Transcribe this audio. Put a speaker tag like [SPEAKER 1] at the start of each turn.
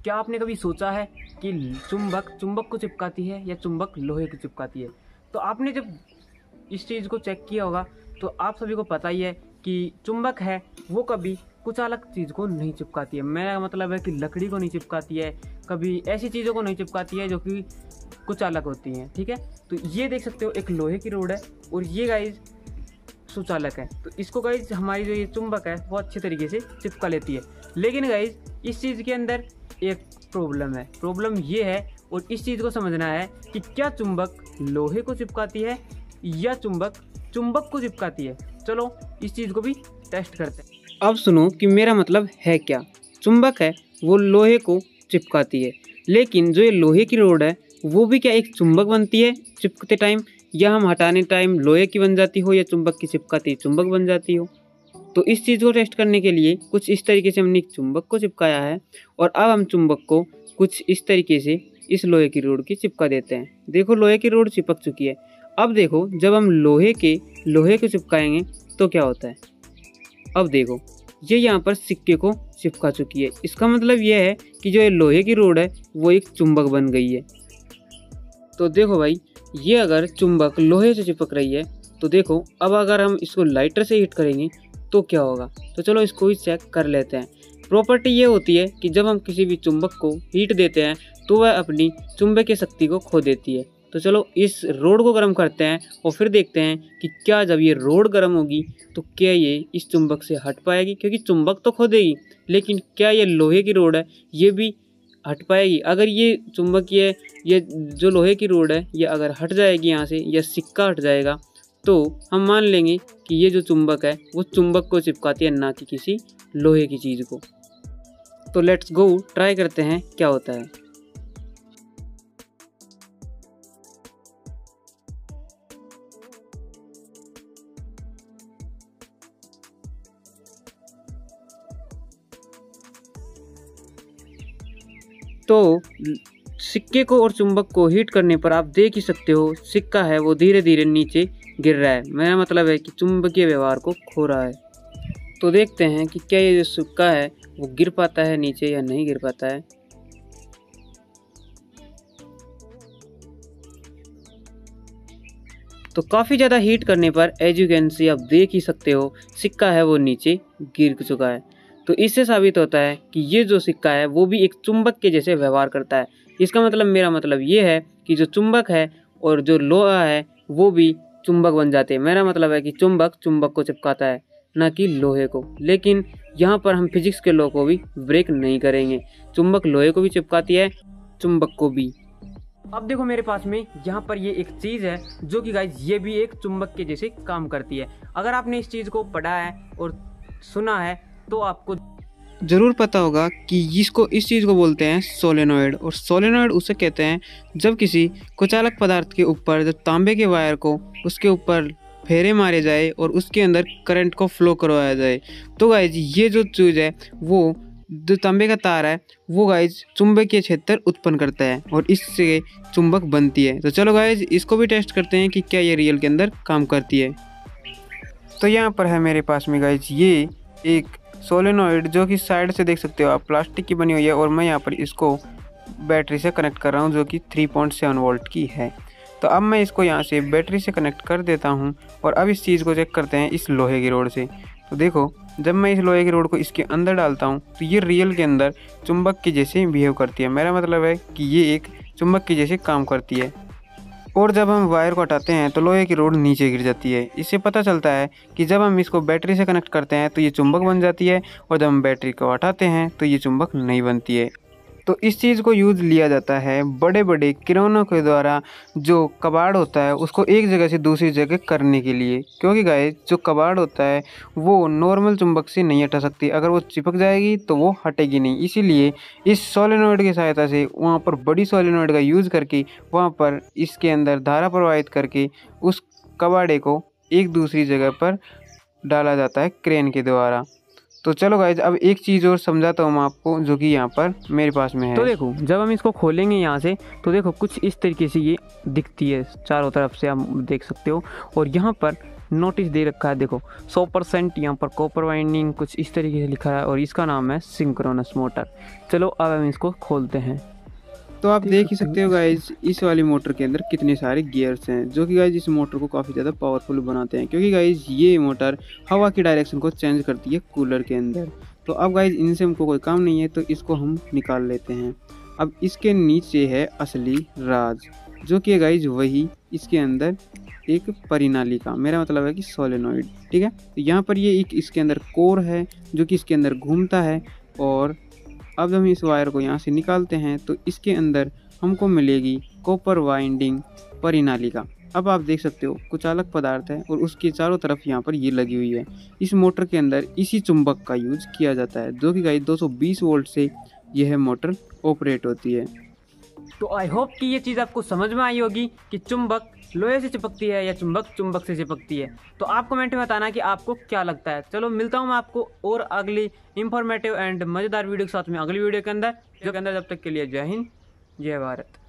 [SPEAKER 1] क्या आपने कभी सोचा है कि चुंबक को चिपकाती है या चुंबक लोहे को चिपकाती है? तो आपने जब इस चीज़ को चेक किया होगा तो आप सभी को पता ही है कि चुंबक है वो कभी कुछ अलग चीज़ को नहीं चिपकाती है। मेरा मतलब है कि लकड़ी को नहीं चिपकाती है, कभी ऐसी चीज़ों को नहीं चिपकाती है जो कि कुछ अलग होती हैं। ठीक है, तो ये देख सकते हो एक लोहे की रोड है और ये गाइज सुचालक है। तो इसको गाइज हमारी जो ये चुंबक है वो अच्छे तरीके से चिपका लेती है। लेकिन गाइज इस चीज़ के अंदर एक प्रॉब्लम है। प्रॉब्लम ये है और इस चीज़ को समझना है कि क्या चुंबक लोहे को चिपकाती है या चुंबक को चिपकाती है। चलो इस चीज़ को भी टेस्ट करते हैं। अब सुनो कि मेरा मतलब है क्या। चुंबक है वो लोहे को चिपकाती है, लेकिन जो ये लोहे की रोड है वो भी क्या एक चुंबक बनती है चिपकते टाइम, या हम हटाने टाइम लोहे की बन जाती हो, या चुंबक की चिपकाती चुंबक बन जाती हो। तो इस चीज़ को टेस्ट करने के लिए कुछ इस तरीके से हमने चुंबक को चिपकाया है और अब हम चुंबक को कुछ इस तरीके से इस लोहे की रोड की चिपका देते हैं। देखो लोहे की रोड चिपक चुकी है। अब देखो जब हम लोहे को चिपकाएंगे तो क्या होता है। अब देखो ये यहाँ पर सिक्के को चिपका चुकी है। इसका मतलब यह है कि जो ये लोहे की रोड है वो एक चुंबक बन गई है। तो देखो भाई, ये अगर चुंबक लोहे से चिपक रही है तो देखो अब अगर हम इसको लाइटर से हीट करेंगे तो क्या होगा। तो चलो इसको भी चेक कर लेते हैं। प्रॉपर्टी ये होती है कि जब हम किसी भी चुंबक को हीट देते हैं तो वह अपनी चुंबकीय शक्ति को खो देती है। तो चलो इस रोड को गर्म करते हैं और फिर देखते हैं कि क्या जब ये रोड गर्म होगी तो क्या ये इस चुंबक से हट पाएगी, क्योंकि चुंबक तो खो देगी लेकिन क्या ये लोहे की रोड है ये भी हट पाएगी। अगर ये चुंबकीय ये जो लोहे की रोड है ये अगर हट जाएगी यहाँ से, या सिक्का हट जाएगा, तो हम मान लेंगे कि ये जो चुंबक है वो चुंबक को चिपकाती है, ना कि किसी लोहे की चीज़ को। तो लेट्स गो ट्राई करते हैं क्या होता है। तो सिक्के को और चुंबक को हीट करने पर आप देख ही सकते हो सिक्का है वो धीरे धीरे नीचे गिर रहा है। मेरा मतलब है कि चुंबकीय व्यवहार को खो रहा है। तो देखते हैं कि क्या ये जो सिक्का है वो गिर पाता है नीचे या नहीं गिर पाता है। तो काफ़ी ज़्यादा हीट करने पर एज यू कैन सी आप देख ही सकते हो सिक्का है वो नीचे गिर चुका है। तो इससे साबित होता है कि ये जो सिक्का है वो भी एक चुंबक के जैसे व्यवहार करता है। इसका मतलब मेरा मतलब ये है कि जो चुंबक है और जो लोहा है वो भी चुंबक बन जाते हैं। मेरा मतलब है कि चुंबक को चिपकाता है, ना कि लोहे को। लेकिन यहाँ पर हम फिजिक्स के लॉ को भी ब्रेक नहीं करेंगे। चुंबक लोहे को भी चिपकाती है, चुंबक को भी। अब देखो मेरे पास में यहाँ पर ये एक चीज़ है जो कि गाइज ये भी एक चुंबक के जैसे काम करती है। अगर आपने इस चीज़ को पढ़ा है और सुना है तो आपको ज़रूर पता होगा कि इसको इस चीज़ को बोलते हैं सोलेनॉइड। और सोलेनॉइड उसे कहते हैं जब किसी कुचालक पदार्थ के ऊपर जब तांबे के वायर को उसके ऊपर फेरे मारे जाए और उसके अंदर करंट को फ्लो करवाया जाए। तो गाइज ये जो चीज़ है वो जो तांबे का तार है वो गाइज चुंबकीय क्षेत्र उत्पन्न करता है और इससे चुंबक बनती है। तो चलो गाइज इसको भी टेस्ट करते हैं कि क्या ये रियल के अंदर काम करती है। तो यहाँ पर है मेरे पास में गाइज ये एक सोलेनॉइड जो कि साइड से देख सकते हो आप प्लास्टिक की बनी हुई है, और मैं यहाँ पर इसको बैटरी से कनेक्ट कर रहा हूँ जो कि 3.7 वोल्ट की है। तो अब मैं इसको यहाँ से बैटरी से कनेक्ट कर देता हूँ और अब इस चीज़ को चेक करते हैं इस लोहे की रोड से। तो देखो जब मैं इस लोहे की रोड को इसके अंदर डालता हूँ तो ये रियल के अंदर चुंबक के जैसे बिहेव करती है। मेरा मतलब है कि ये एक चुंबक के जैसे काम करती है। और जब हम वायर को हटाते हैं तो लोहे की रोड नीचे गिर जाती है। इससे पता चलता है कि जब हम इसको बैटरी से कनेक्ट करते हैं तो ये चुंबक बन जाती है, और जब हम बैटरी को हटाते हैं तो ये चुंबक नहीं बनती है। तो इस चीज़ को यूज़ लिया जाता है बड़े बड़े किरणों के द्वारा जो कबाड़ होता है उसको एक जगह से दूसरी जगह करने के लिए, क्योंकि गाइस जो कबाड़ होता है वो नॉर्मल चुंबक से नहीं हटा सकती। अगर वो चिपक जाएगी तो वो हटेगी नहीं। इसीलिए इस सोलेनॉइड की सहायता से वहाँ पर बड़ी सोलेनॉइड का यूज़ करके वहाँ पर इसके अंदर धारा प्रवाहित करके उस कबाड़े को एक दूसरी जगह पर डाला जाता है क्रेन के द्वारा। तो चलो गाइज अब एक चीज़ और समझाता हूँ मैं आपको जो कि यहाँ पर मेरे पास में है। तो देखो जब हम इसको खोलेंगे यहाँ से तो देखो कुछ इस तरीके से ये दिखती है, चारों तरफ से आप देख सकते हो। और यहाँ पर नोटिस दे रखा है, देखो 100% यहाँ पर कॉपर वाइंडिंग कुछ इस तरीके से लिखा है और इसका नाम है सिंक्रोनस मोटर। चलो अब हम इसको खोलते हैं। तो आप देख ही सकते हो गाइज इस वाली मोटर के अंदर कितने सारे गियर्स हैं, जो कि गाइज इस मोटर को काफ़ी ज़्यादा पावरफुल बनाते हैं, क्योंकि गाइज ये मोटर हवा की डायरेक्शन को चेंज करती है कूलर के अंदर। तो अब गाइज इनसे हमको कोई काम नहीं है, तो इसको हम निकाल लेते हैं। अब इसके नीचे है असली राज, जो कि गाइज वही इसके अंदर एक परिनालिका, मेरा मतलब है कि सोलेनॉइड, ठीक है। तो यहाँ पर ये एक इसके अंदर कोर है जो कि इसके अंदर घूमता है, और अब हम इस वायर को यहाँ से निकालते हैं तो इसके अंदर हमको मिलेगी कॉपर वाइंडिंग परिनालिका। अब आप देख सकते हो कुछ अलग पदार्थ है और उसके चारों तरफ यहाँ पर ये लगी हुई है। इस मोटर के अंदर इसी चुंबक का यूज किया जाता है, जो कि गाइस 220 वोल्ट से यह मोटर ऑपरेट होती है। तो आई होप कि ये चीज़ आपको समझ में आई होगी कि चुंबक लोहे से चिपकती है या चुंबक चुंबक से चिपकती है। तो आप कमेंट में बताना कि आपको क्या लगता है। चलो मिलता हूँ मैं आपको और अगली इंफॉर्मेटिव एंड मज़ेदार वीडियो के साथ में अगली वीडियो के अंदर, जब तक के लिए जय हिंद जय भारत।